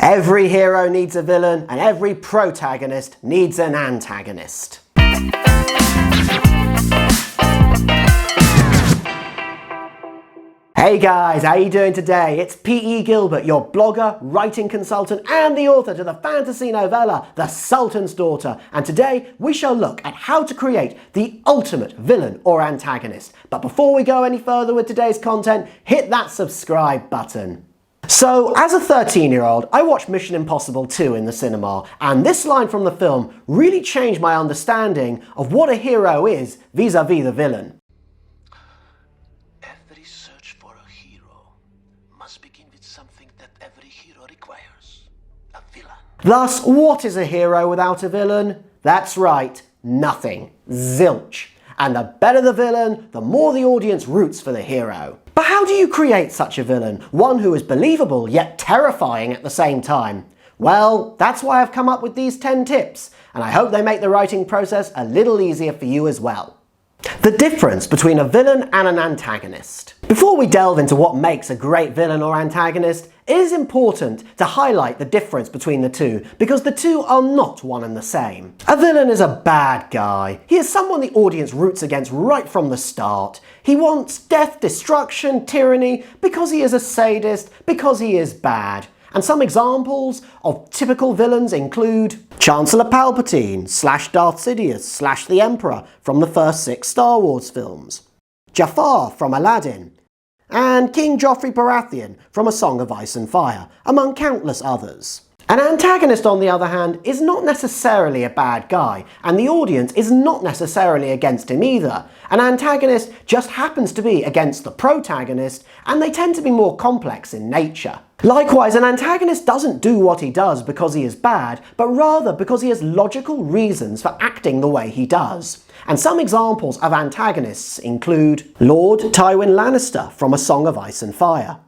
Every hero needs a villain, and every protagonist needs an antagonist. Hey guys, how you doing today? It's P.E. Gilbert, your blogger, writing consultant and the author to the fantasy novella The Sultan's Daughter, and today we shall look at how to create the ultimate villain or antagonist. But before we go any further with today's content, hit that subscribe button. So, as a 13-year-old, I watched Mission Impossible 2 in the cinema, and this line from the film really changed my understanding of what a hero is vis-a-vis the villain. Every search for a hero must begin with something that every hero requires: a villain. Thus, what is a hero without a villain? That's right, nothing. Zilch. And the better the villain, the more the audience roots for the hero. But how do you create such a villain? One who is believable yet terrifying at the same time? Well, that's why I've come up with these 10 tips, and I hope they make the writing process a little easier for you as well. The difference between a villain and an antagonist. Before we delve into what makes a great villain or antagonist, it is important to highlight the difference between the two, because the two are not one and the same. A villain is a bad guy. He is someone the audience roots against right from the start. He wants death, destruction, tyranny, because he is a sadist, because he is bad. And some examples of typical villains include Chancellor Palpatine / Darth Sidious / the Emperor from the first 6 Star Wars films, Jafar from Aladdin, and King Joffrey Baratheon from A Song of Ice and Fire, among countless others. An antagonist, on the other hand, is not necessarily a bad guy, and the audience is not necessarily against him either. An antagonist just happens to be against the protagonist, and they tend to be more complex in nature. Likewise, an antagonist doesn't do what he does because he is bad, but rather because he has logical reasons for acting the way he does. And some examples of antagonists include Lord Tywin Lannister from A Song of Ice and Fire,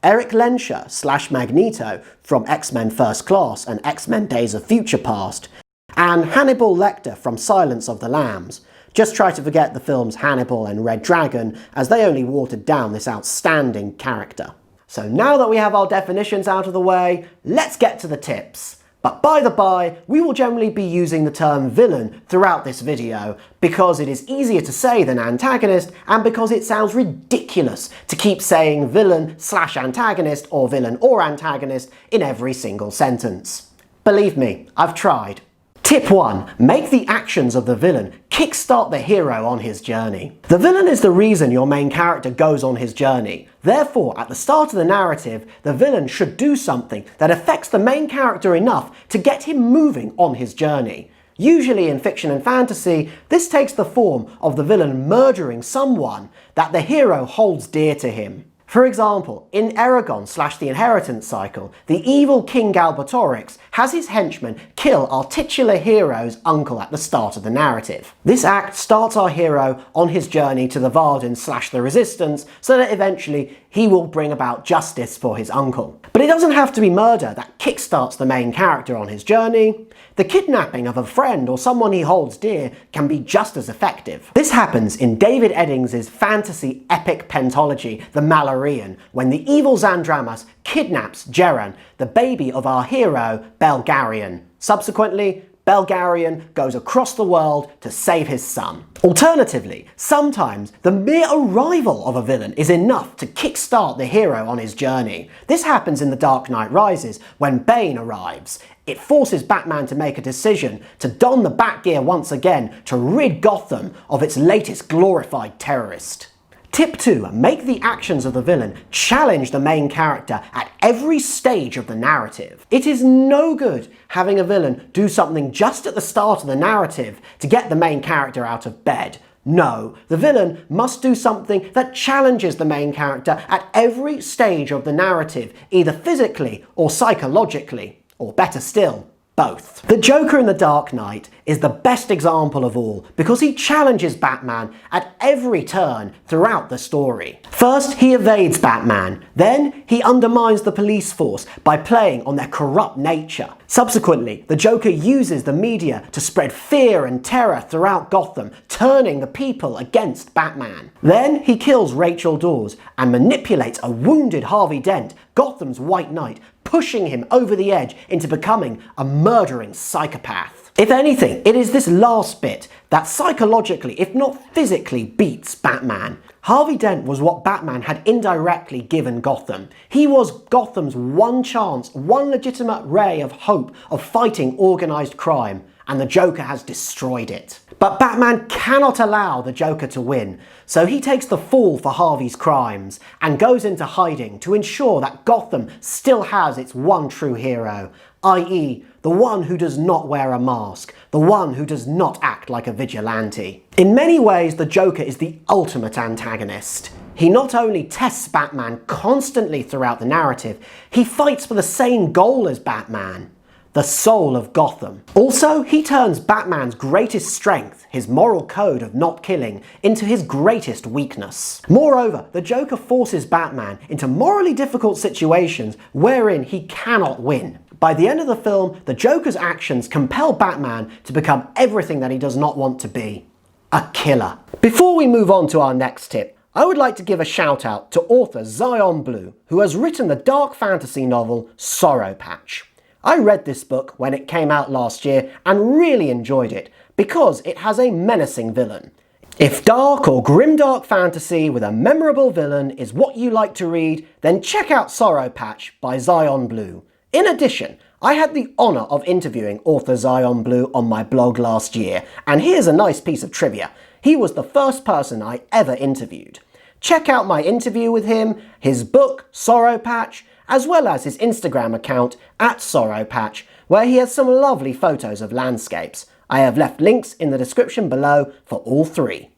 Erik Lehnsherr / Magneto from X-Men First Class and X-Men Days of Future Past, and Hannibal Lecter from Silence of the Lambs. Just try to forget the films Hannibal and Red Dragon, as they only watered down this outstanding character. So now that we have our definitions out of the way, let's get to the tips. But by the by, we will generally be using the term villain throughout this video, because it is easier to say than antagonist, and because it sounds ridiculous to keep saying villain / antagonist or villain or antagonist in every single sentence. Believe me, I've tried. Tip 1. Make the actions of the villain kickstart the hero on his journey. The villain is the reason your main character goes on his journey. Therefore, at the start of the narrative, the villain should do something that affects the main character enough to get him moving on his journey. Usually in fiction and fantasy, this takes the form of the villain murdering someone that the hero holds dear to him. For example, in Eragon / The Inheritance Cycle, the evil King Galbatorix has his henchmen kill our titular hero's uncle at the start of the narrative. This act starts our hero on his journey to the Varden / the Resistance, so that eventually he will bring about justice for his uncle. But it doesn't have to be murder that kickstarts the main character on his journey. The kidnapping of a friend or someone he holds dear can be just as effective. This happens in David Eddings' fantasy epic pentology, The Malloreon, when the evil Xandramas kidnaps Geran, the baby of our hero, Belgarion. Subsequently, Belgarion goes across the world to save his son. Alternatively, sometimes the mere arrival of a villain is enough to kickstart the hero on his journey. This happens in The Dark Knight Rises, when Bane arrives. It forces Batman to make a decision to don the Batgear once again to rid Gotham of its latest glorified terrorist. Tip 2. Make the actions of the villain challenge the main character at every stage of the narrative. It is no good having a villain do something just at the start of the narrative to get the main character out of bed. No, the villain must do something that challenges the main character at every stage of the narrative, either physically or psychologically, or better still, both. The Joker in The Dark Knight is the best example of all, because he challenges Batman at every turn throughout the story. First, he evades Batman. Then, he undermines the police force by playing on their corrupt nature. Subsequently, the Joker uses the media to spread fear and terror throughout Gotham, turning the people against Batman. Then, he kills Rachel Dawes and manipulates a wounded Harvey Dent, Gotham's White Knight, pushing him over the edge into becoming a murdering psychopath. If anything, it is this last bit that psychologically, if not physically, beats Batman. Harvey Dent was what Batman had indirectly given Gotham. He was Gotham's one chance, one legitimate ray of hope of fighting organised crime, and the Joker has destroyed it. But Batman cannot allow the Joker to win, so he takes the fall for Harvey's crimes and goes into hiding to ensure that Gotham still has its one true hero, i.e. the one who does not wear a mask, the one who does not act like a vigilante. In many ways, the Joker is the ultimate antagonist. He not only tests Batman constantly throughout the narrative, he fights for the same goal as Batman: the soul of Gotham. Also, he turns Batman's greatest strength, his moral code of not killing, into his greatest weakness. Moreover, the Joker forces Batman into morally difficult situations wherein he cannot win. By the end of the film, the Joker's actions compel Batman to become everything that he does not want to be: a killer. Before we move on to our next tip, I would like to give a shout out to author Zion Blue, who has written the dark fantasy novel Sorrow Patch. I read this book when it came out last year and really enjoyed it because it has a menacing villain. If dark or grimdark fantasy with a memorable villain is what you like to read, then check out Sorrow Patch by Zion Blue. In addition, I had the honour of interviewing author Zion Blue on my blog last year, and here's a nice piece of trivia. He was the first person I ever interviewed. Check out my interview with him, his book Sorrow Patch, as well as his Instagram account @SorrowPatch, where he has some lovely photos of landscapes. I have left links in the description below for all three.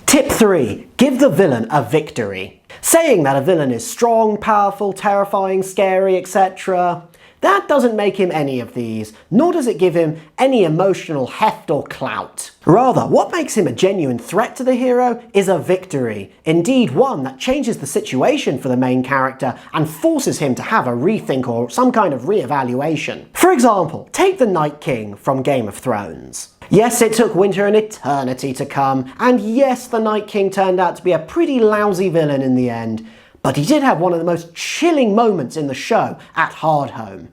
Tip 3. Give the villain a victory. Saying that a villain is strong, powerful, terrifying, scary, etc., that doesn't make him any of these, nor does it give him any emotional heft or clout. Rather, what makes him a genuine threat to the hero is a victory, indeed one that changes the situation for the main character and forces him to have a rethink or some kind of re-evaluation. For example, take the Night King from Game of Thrones. Yes, it took Winter an eternity to come, and yes, the Night King turned out to be a pretty lousy villain in the end, but he did have one of the most chilling moments in the show at Hardhome.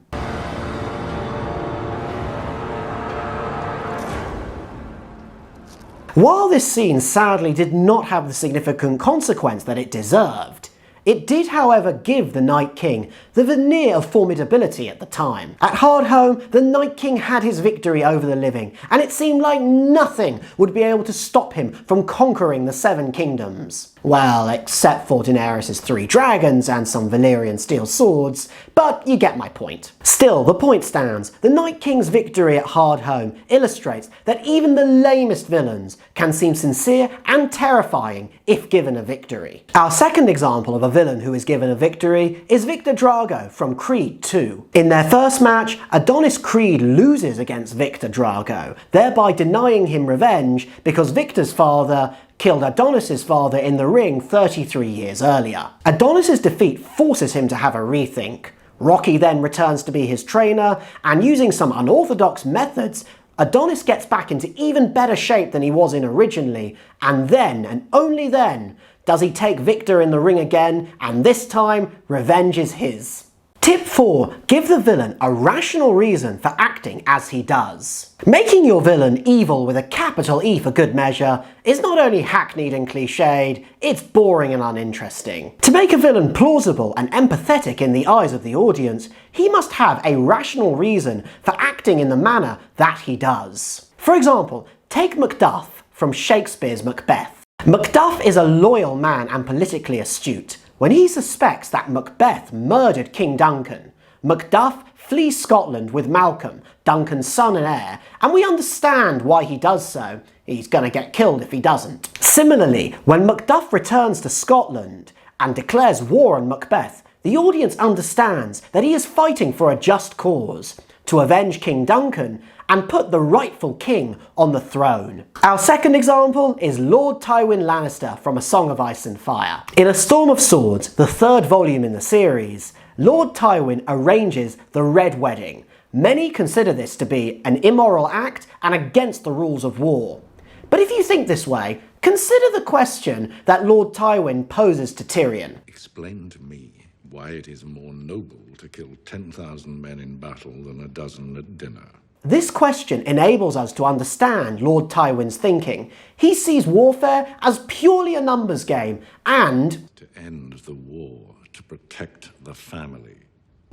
While this scene sadly did not have the significant consequence that it deserved, it did, however, give the Night King the veneer of formidability at the time. At Hardhome, the Night King had his victory over the living, and it seemed like nothing would be able to stop him from conquering the Seven Kingdoms. Well, except for Daenerys' 3 dragons and some Valyrian steel swords, but you get my point. Still, the point stands. The Night King's victory at Hardhome illustrates that even the lamest villains can seem sincere and terrifying if given a victory. Our second example of a villain who is given a victory is Victor Drago from Creed 2. In their first match, Adonis Creed loses against Victor Drago, thereby denying him revenge because Victor's father killed Adonis' father in the ring 33 years earlier. Adonis' defeat forces him to have a rethink. Rocky then returns to be his trainer, and using some unorthodox methods, Adonis gets back into even better shape than he was in originally, and then, and only then, does he take Victor in the ring again, and this time, revenge is his. Tip 4. Give the villain a rational reason for acting as he does. Making your villain evil with a capital E for good measure is not only hackneyed and cliched, it's boring and uninteresting. To make a villain plausible and empathetic in the eyes of the audience, he must have a rational reason for acting in the manner that he does. For example, take Macduff from Shakespeare's Macbeth. Macduff is a loyal man and politically astute. When he suspects that Macbeth murdered King Duncan, Macduff flees Scotland with Malcolm, Duncan's son and heir, and we understand why he does so. He's gonna get killed if he doesn't. Similarly, when Macduff returns to Scotland and declares war on Macbeth, the audience understands that he is fighting for a just cause, to avenge King Duncan and put the rightful king on the throne. Our second example is Lord Tywin Lannister from A Song of Ice and Fire. In A Storm of Swords, the 3rd volume in the series, Lord Tywin arranges the Red Wedding. Many consider this to be an immoral act and against the rules of war. But if you think this way, consider the question that Lord Tywin poses to Tyrion. Explain to me why it is more noble to kill 10,000 men in battle than a dozen at dinner. This question enables us to understand Lord Tywin's thinking. He sees warfare as purely a numbers game and To end the war, to protect the family.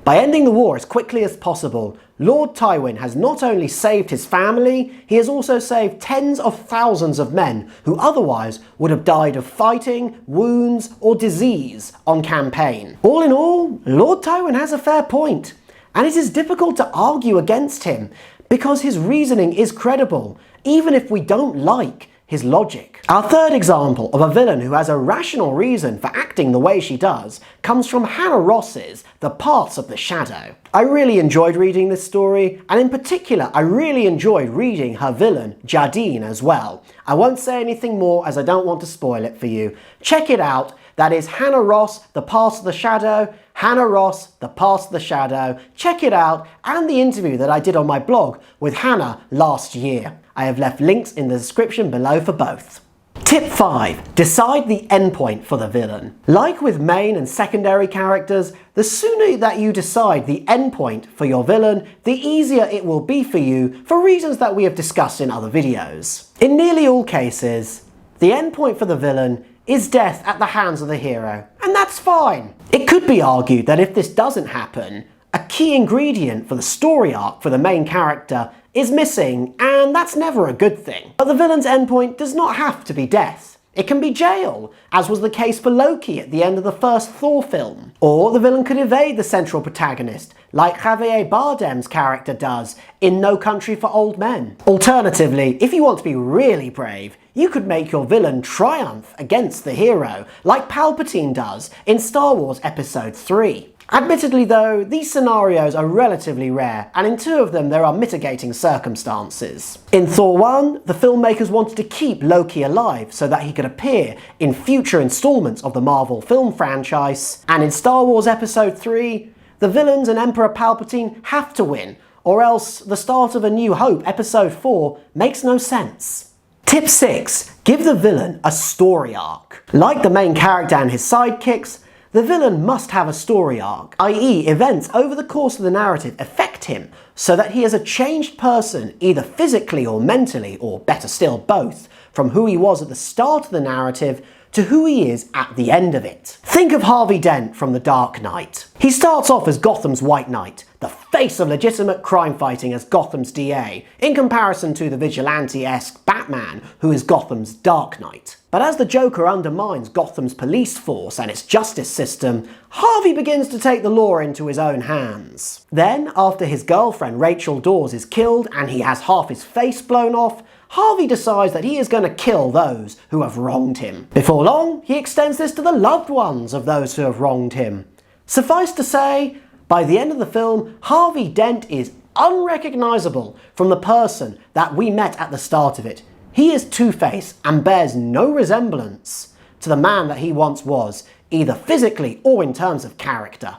by ending the war as quickly as possible, Lord Tywin has not only saved his family, he has also saved tens of thousands of men who otherwise would have died of fighting, wounds, or disease on campaign. All in all, Lord Tywin has a fair point, and it is difficult to argue against him because his reasoning is credible, even if we don't like his logic. Our third example of a villain who has a rational reason for acting the way she does comes from Hannah Ross's The Paths of the Shadow. I really enjoyed reading this story, and in particular I really enjoyed reading her villain, Jardine, as well. I won't say anything more as I don't want to spoil it for you. Check it out. That is Hannah Ross, The Paths of the Shadow. Hannah Ross, The Paths of the Shadow. Check it out, and the interview that I did on my blog with Hannah last year. I have left links in the description below for both. Tip 5. Decide the endpoint for the villain. Like with main and secondary characters, the sooner that you decide the endpoint for your villain, the easier it will be for you for reasons that we have discussed in other videos. In nearly all cases, the endpoint for the villain is death at the hands of the hero, and that's fine. It could be argued that if this doesn't happen, a key ingredient for the story arc for the main character is missing, and that's never a good thing. But the villain's endpoint does not have to be death. It can be jail, as was the case for Loki at the end of the first Thor film. Or the villain could evade the central protagonist, like Javier Bardem's character does in No Country for Old Men. Alternatively, if you want to be really brave, you could make your villain triumph against the hero, like Palpatine does in Star Wars Episode 3. Admittedly though, these scenarios are relatively rare, and in 2 of them there are mitigating circumstances. In Thor 1, the filmmakers wanted to keep Loki alive so that he could appear in future installments of the Marvel film franchise, and in Star Wars Episode 3, the villains and Emperor Palpatine have to win, or else the start of A New Hope Episode 4 makes no sense. Tip 6. Give the villain a story arc. Like the main character and his sidekicks, the villain must have a story arc, i.e. events over the course of the narrative affect him so that he is a changed person either physically or mentally, or better still both, from who he was at the start of the narrative to who he is at the end of it. Think of Harvey Dent from The Dark Knight. He starts off as Gotham's White Knight, the face of legitimate crime fighting as Gotham's DA, in comparison to the vigilante-esque Batman, who is Gotham's Dark Knight. But as the Joker undermines Gotham's police force and its justice system, Harvey begins to take the law into his own hands. Then, after his girlfriend Rachel Dawes is killed and he has half his face blown off, Harvey decides that he is going to kill those who have wronged him. Before long, he extends this to the loved ones of those who have wronged him. Suffice to say, by the end of the film, Harvey Dent is unrecognisable from the person that we met at the start of it. He is Two-Face and bears no resemblance to the man that he once was, either physically or in terms of character.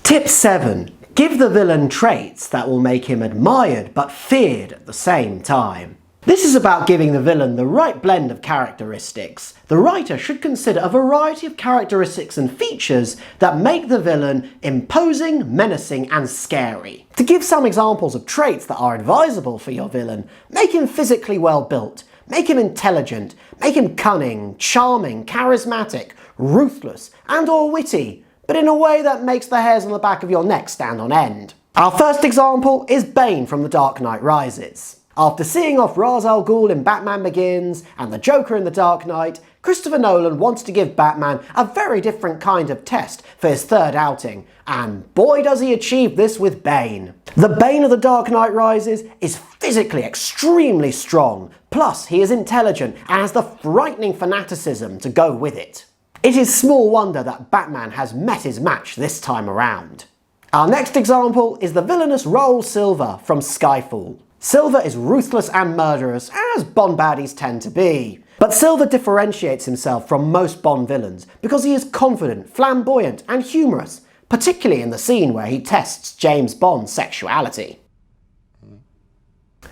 Tip 7. Give the villain traits that will make him admired but feared at the same time. This is about giving the villain the right blend of characteristics. The writer should consider a variety of characteristics and features that make the villain imposing, menacing, and scary. To give some examples of traits that are advisable for your villain, make him physically well built, make him intelligent, make him cunning, charming, charismatic, ruthless, and/or witty, but in a way that makes the hairs on the back of your neck stand on end. Our first example is Bane from The Dark Knight Rises. After seeing off Ra's al Ghul in Batman Begins and the Joker in The Dark Knight, Christopher Nolan wants to give Batman a very different kind of test for his third outing, and boy does he achieve this with Bane. The Bane of The Dark Knight Rises is physically extremely strong, plus he is intelligent and has the frightening fanaticism to go with it. It is small wonder that Batman has met his match this time around. Our next example is the villainous Raoul Silva from Skyfall. Silva is ruthless and murderous, as Bond baddies tend to be. But Silva differentiates himself from most Bond villains because he is confident, flamboyant, and humorous, particularly in the scene where he tests James Bond's sexuality.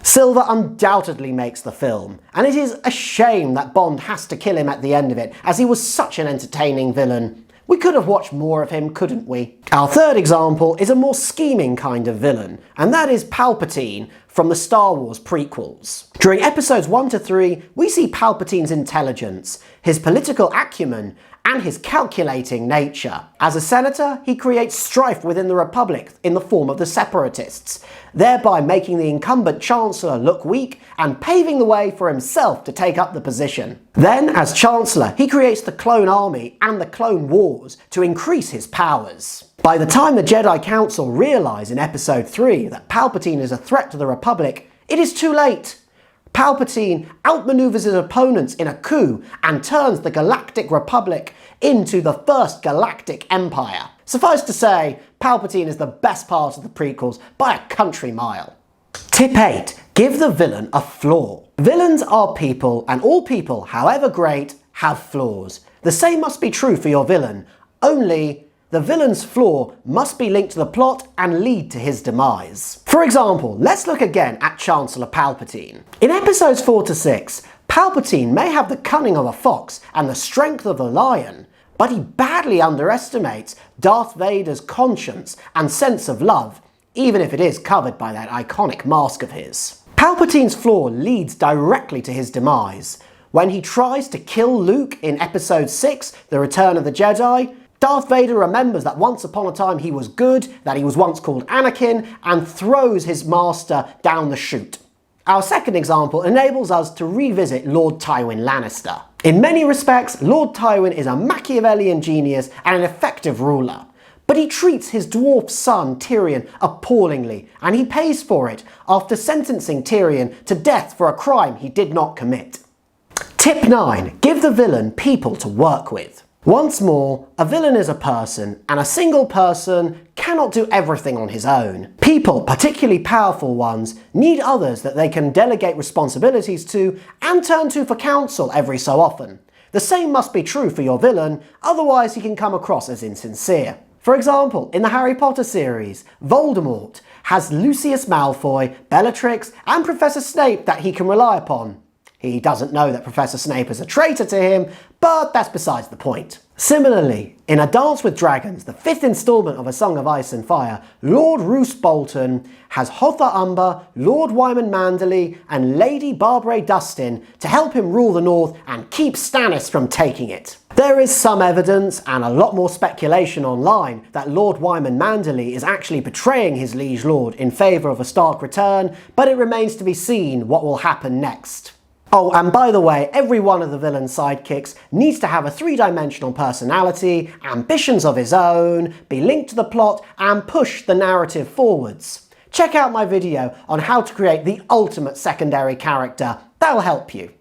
Silva undoubtedly makes the film, and it is a shame that Bond has to kill him at the end of it, as he was such an entertaining villain. We could have watched more of him, couldn't we? Our third example is a more scheming kind of villain, and that is Palpatine from the Star Wars prequels. During episodes 1 to 3, we see Palpatine's intelligence, his political acumen, and his calculating nature. As a senator, he creates strife within the Republic in the form of the Separatists, thereby making the incumbent Chancellor look weak and paving the way for himself to take up the position. Then, as Chancellor, he creates the Clone Army and the Clone Wars to increase his powers. By the time the Jedi Council realise in Episode 3 that Palpatine is a threat to the Republic, it is too late. Palpatine outmaneuvers his opponents in a coup and turns the Galactic Republic into the First Galactic Empire. Suffice to say, Palpatine is the best part of the prequels by a country mile. Tip 8. Give the villain a flaw. Villains are people, and all people, however great, have flaws. The same must be true for your villain, only the villain's flaw must be linked to the plot and lead to his demise. For example, let's look again at Chancellor Palpatine. In episodes 4 to 6, Palpatine may have the cunning of a fox and the strength of a lion, but he badly underestimates Darth Vader's conscience and sense of love, even if it is covered by that iconic mask of his. Palpatine's flaw leads directly to his demise. When he tries to kill Luke in episode 6, The Return of the Jedi, Darth Vader remembers that once upon a time he was good, that he was once called Anakin, and throws his master down the chute. Our second example enables us to revisit Lord Tywin Lannister. In many respects, Lord Tywin is a Machiavellian genius and an effective ruler. But he treats his dwarf son Tyrion appallingly, and he pays for it after sentencing Tyrion to death for a crime he did not commit. Tip 9. Give the villain people to work with. Once more, a villain is a person, and a single person cannot do everything on his own. People, particularly powerful ones, need others that they can delegate responsibilities to and turn to for counsel every so often. The same must be true for your villain, otherwise he can come across as insincere. For example, in the Harry Potter series, Voldemort has Lucius Malfoy, Bellatrix, and Professor Snape that he can rely upon. He doesn't know that Professor Snape is a traitor to him, but that's besides the point. Similarly, in A Dance with Dragons, the 5th instalment of A Song of Ice and Fire, Lord Roose Bolton has Hotha Umber, Lord Wyman Manderley, and Lady Barbara Dustin to help him rule the North and keep Stannis from taking it. There is some evidence, and a lot more speculation online, that Lord Wyman Manderley is actually betraying his liege lord in favour of a Stark return, but it remains to be seen what will happen next. Oh, and by the way, every one of the villain's sidekicks needs to have a 3-dimensional personality, ambitions of his own, be linked to the plot, and push the narrative forwards. Check out my video on how to create the ultimate secondary character. That'll help you.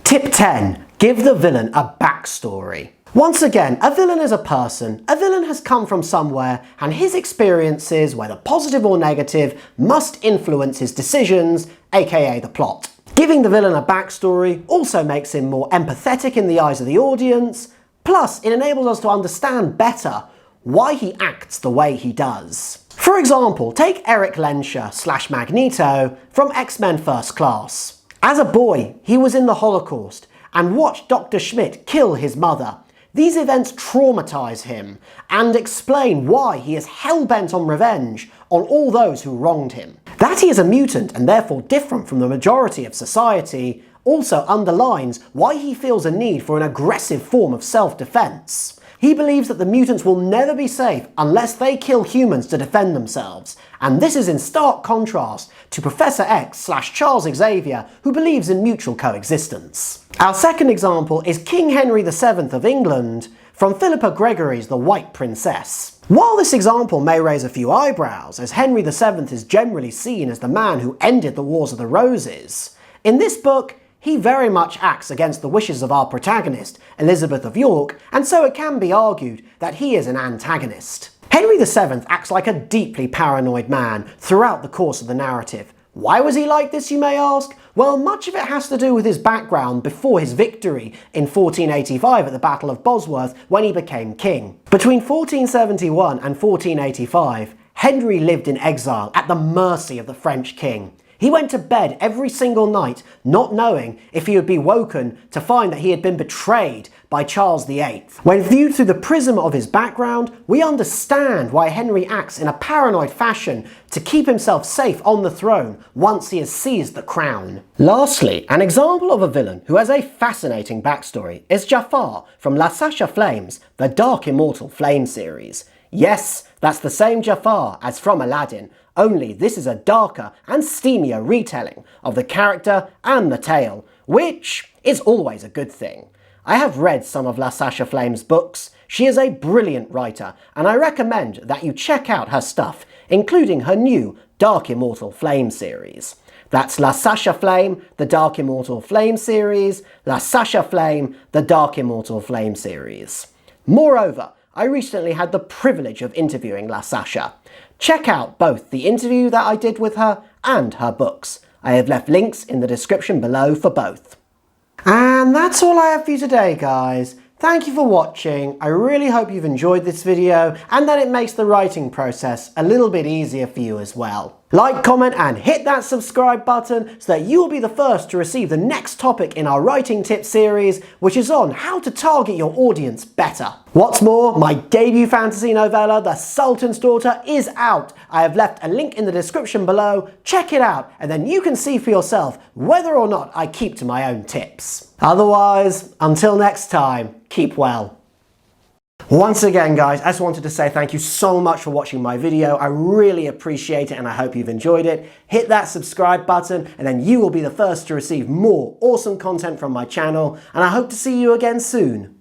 Tip 10. Give the villain a backstory. Once again, a villain is a person. A villain has come from somewhere, and his experiences, whether positive or negative, must influence his decisions, aka the plot. Giving the villain a backstory also makes him more empathetic in the eyes of the audience, plus it enables us to understand better why he acts the way he does. For example, take Erik Lehnsherr / Magneto from X-Men First Class. As a boy, he was in the Holocaust and watched Dr. Schmidt kill his mother. These events traumatize him and explain why he is hell-bent on revenge on all those who wronged him. That he is a mutant and therefore different from the majority of society also underlines why he feels a need for an aggressive form of self-defense. He believes that the mutants will never be safe unless they kill humans to defend themselves, and this is in stark contrast to Professor X / Charles Xavier, who believes in mutual coexistence. Our second example is King Henry VII of England from Philippa Gregory's The White Princess. While this example may raise a few eyebrows, as Henry VII is generally seen as the man who ended the Wars of the Roses, in this book he very much acts against the wishes of our protagonist, Elizabeth of York, and so it can be argued that he is an antagonist. Henry VII acts like a deeply paranoid man throughout the course of the narrative. Why was he like this, you may ask? Well, much of it has to do with his background before his victory in 1485 at the Battle of Bosworth when he became king. Between 1471 and 1485, Henry lived in exile at the mercy of the French king. He went to bed every single night not knowing if he would be woken to find that he had been betrayed by Charles VIII. When viewed through the prism of his background, we understand why Henry acts in a paranoid fashion to keep himself safe on the throne once he has seized the crown. Lastly, an example of a villain who has a fascinating backstory is Jafar from LaSasha Flame's The Dark Immortal Flame series. Yes, that's the same Jafar as from Aladdin, only this is a darker and steamier retelling of the character and the tale, which is always a good thing. I have read some of LaSasha Flame's books. She is a brilliant writer, and I recommend that you check out her stuff, including her new Dark Immortal Flame series. That's LaSasha Flame, The Dark Immortal Flame series, LaSasha Flame, The Dark Immortal Flame series. Moreover, I recently had the privilege of interviewing LaSasha. Check out both the interview that I did with her and her books. I have left links in the description below for both. And that's all I have for you today, guys. Thank you for watching. I really hope you've enjoyed this video and that it makes the writing process a little bit easier for you as well. Like, comment and hit that subscribe button so that you will be the first to receive the next topic in our writing tip series, which is on how to target your audience better. What's more, my debut fantasy novella, The Sultan's Daughter, is out. I have left a link in the description below. Check it out and then you can see for yourself whether or not I keep to my own tips. Otherwise, until next time, keep well. Once again, guys, I just wanted to say thank you so much for watching my video. I really appreciate it and I hope you've enjoyed it. Hit that subscribe button and then you will be the first to receive more awesome content from my channel, and I hope to see you again soon.